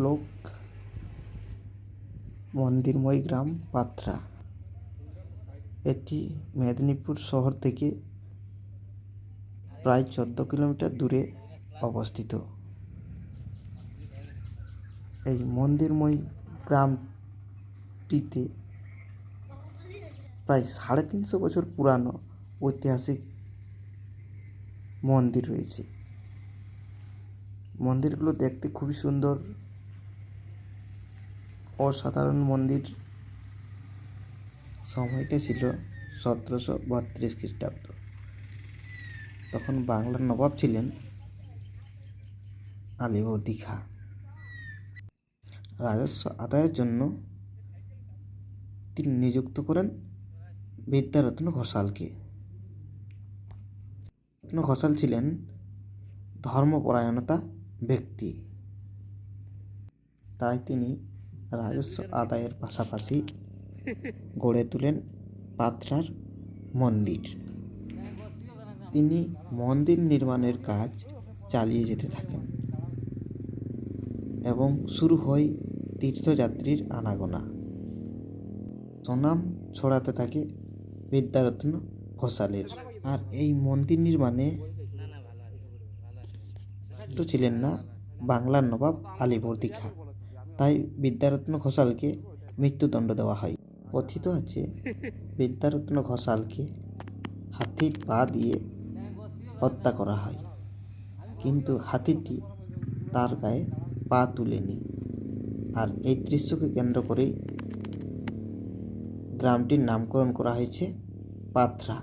Block, মন্দিরময় গ্রাম, পাথরা। এটি মেদিনীপুর শহর থেকে প্রায় 14 কিলোমিটার দূরে অবস্থিত। এই মন্দিরময় গ্রামটিতে প্রায় 350 বছর পুরানো ঐতিহাসিক মন্দির রয়েছে। মন্দিরগুলো দেখতে খুবই সুন্দর, অসাধারণ মন্দির। সময়টা ছিল 1732 খ্রিস্টাব্দ। তখন বাংলার নবাব ছিলেন আলীবর্দী খাঁ। রাজস্ব আদায়ের জন্য তিনি নিযুক্ত করেন বিদ্যারত্ন ঘোষালকে। ঘোষাল ছিলেন ধর্মপরায়ণতা ব্যক্তি, তাই তিনি রাজস্ব আদায়ের পাশাপাশি গড়ে তোলেন পাথরার মন্দির। তিনি মন্দির নির্মাণের কাজ চালিয়ে যেতে থাকেন এবং শুরু হয় তীর্থযাত্রীর আনাগোনা। সুনাম ছড়াতে থাকে বিদ্যারত্ন ঘোষালের। আর এই মন্দির নির্মাণে তো ছিলেন না বাংলার নবাব আলীবর্দী খাঁ, তাই বিদ্যারত্ন ঘোষালকে মৃত্যুদণ্ড দেওয়া হয়। কথিত আছে বিদ্যারত্ন ঘোষালকে হাতির পা দিয়ে হত্যা করা হয়, কিন্তু হাতিটি তার গায়ে পা তুলেনি। আর এই দৃশ্যকে কেন্দ্র করেই গ্রামটির নামকরণ করা হয়েছে পাথরা।